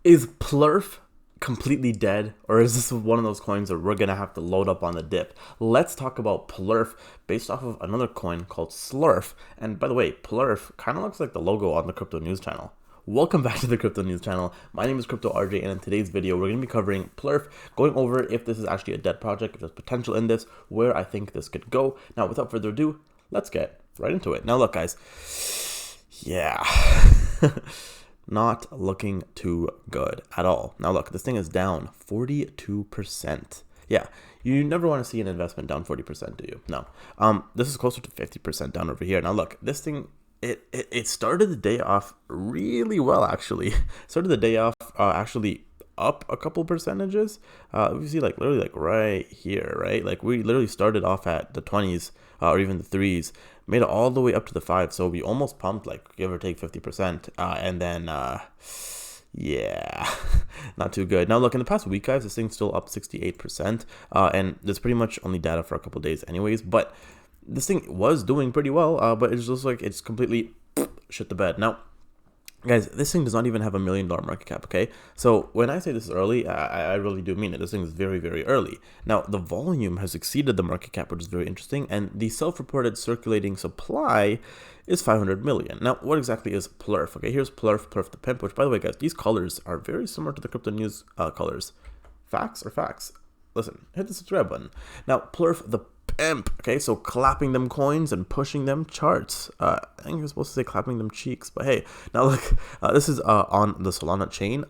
Is Plerf completely dead, or is this one of those coins that we're gonna have to load up on the dip? Let's talk about Plerf based off of another coin called Slurf. And by the way, Plerf kind of looks like the logo on the crypto news channel. Welcome back to the crypto news channel. My name is Crypto RJ, and in today's video we're going to be covering Plerf, going over if this is actually a dead project, if there's potential in this, where I think this could go. Now without further ado, let's get right into it. Now look guys, yeah, not looking too good at all. Now look, this thing is down 42%. Yeah, you never want to see an investment down 40%, do you? No. This is closer to 50% down over here. Now look, this thing, it started the day off really well, actually. Started the day off actually up a couple percentages. We see like literally like right here, right? Like we literally started off at the 20s or even the 3s, made it all the way up to the 5. So we almost pumped like give or take 50%. And then yeah, not too good. Now look, in the past week guys, this thing's still up 68%. And there's pretty much only data for a couple days anyways, but this thing was doing pretty well, but it's just like it's completely shit the bed. Now, guys, this thing does not even have $1 million market cap, okay? So when I say this is early, I really do mean it. This thing is very, very early. Now, the volume has exceeded the market cap, which is very interesting, and the self-reported circulating supply is 500 million. Now, what exactly is Plerf? Okay, here's Plerf, Plerf the Pimp, which, by the way, guys, these colors are very similar to the crypto news colors. Facts or facts? Listen, hit the subscribe button. Now, Plerf the Pimp, okay, so clapping them coins and pushing them charts. I think you're supposed to say clapping them cheeks, but hey, now look, this is on the Solana chain.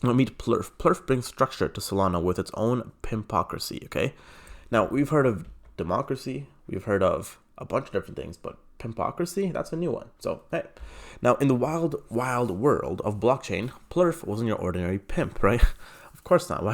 Meet Plerf. Plerf brings structure to Solana with its own pimpocracy, okay? Now, we've heard of democracy, we've heard of a bunch of different things, but pimpocracy, that's a new one. So, hey. Now, in the wild, wild world of blockchain, Plerf wasn't your ordinary pimp, right? Of course not.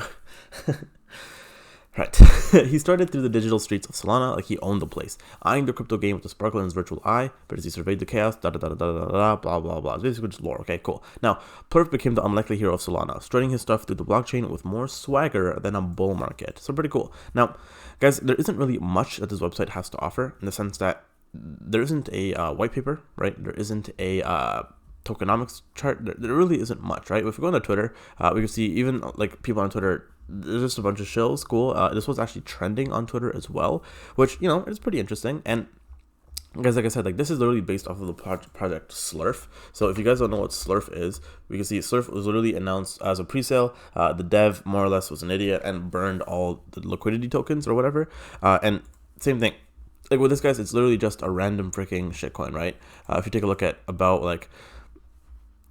Right. He started through the digital streets of Solana like he owned the place, eyeing the crypto game with a sparkle in his virtual eye, but as he surveyed the chaos, blah, blah, blah. It's basically just lore, okay, cool. Now, Plerf became the unlikely hero of Solana, strutting his stuff through the blockchain with more swagger than a bull market. So pretty cool. Now, guys, there isn't really much that this website has to offer in the sense that there isn't a white paper, right? There isn't a tokenomics chart. There really isn't much, right? If we go on Twitter, we can see even like people on Twitter, there's just a bunch of shills. Cool. This was actually trending on Twitter as well, which, you know, is pretty interesting. And guys, like I said, like this is literally based off of the project Slurf. So if you guys don't know what Slurf is, we can see Slurf was literally announced as a pre-sale. The dev more or less was an idiot and burned all the liquidity tokens or whatever. And same thing. Like with this, guys, it's literally just a random freaking shitcoin, right? If you take a look at about like,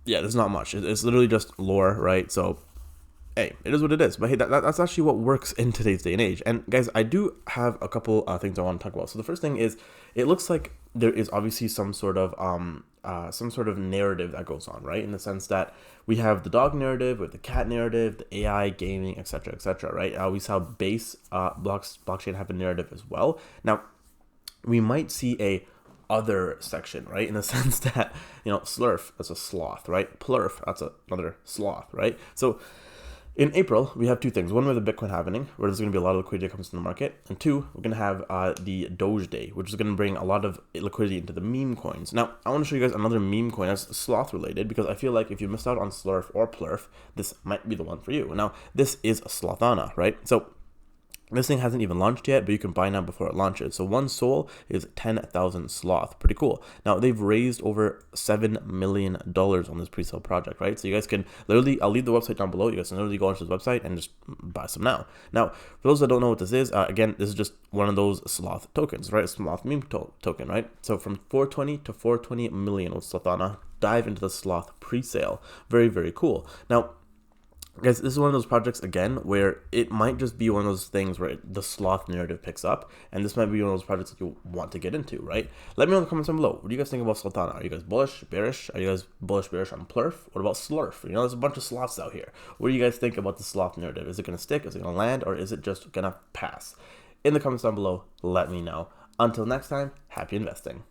yeah, there's not much. It's literally just lore, right? So, hey, it is what it is. But hey, that's actually what works in today's day and age. And guys, I do have a couple things I want to talk about. So the first thing is, it looks like there is obviously some sort of narrative that goes on, right? In the sense that we have the dog narrative, with the cat narrative, the AI gaming, etc., right? We saw base blockchain have a narrative as well. Now, we might see a other section, right? In the sense that, you know, Slurf, that's a sloth, right? Plerf, that's another sloth, right? So in April, we have two things. One, with the Bitcoin halving, where there's going to be a lot of liquidity that comes to the market. And two, we're going to have the Doge Day, which is going to bring a lot of liquidity into the meme coins. Now, I want to show you guys another meme coin that's sloth related, because I feel like if you missed out on Slurf or Plerf, this might be the one for you. Now, this is a Slothana, right? So this thing hasn't even launched yet, but you can buy now before it launches. So one soul is 10,000 sloth. Pretty cool. Now, they've raised over $7 million on this pre-sale project, right? So you guys can literally, I'll leave the website down below. You guys can literally go onto this website and just buy some now. Now, for those that don't know what this is, again, this is just one of those sloth tokens, right? Sloth meme token, right? So from 420 to 420 million with Slothana. Dive into the sloth pre-sale. Very, very cool. Now, guys, this is one of those projects, again, where it might just be one of those things where the sloth narrative picks up, and this might be one of those projects that you want to get into, right? Let me know in the comments down below. What do you guys think about Slothana? Are you guys bullish, bearish? Are you guys bullish, bearish on Plerf? What about Slurf? You know, there's a bunch of sloths out here. What do you guys think about the sloth narrative? Is it going to stick? Is it going to land? Or is it just going to pass? In the comments down below, let me know. Until next time, happy investing.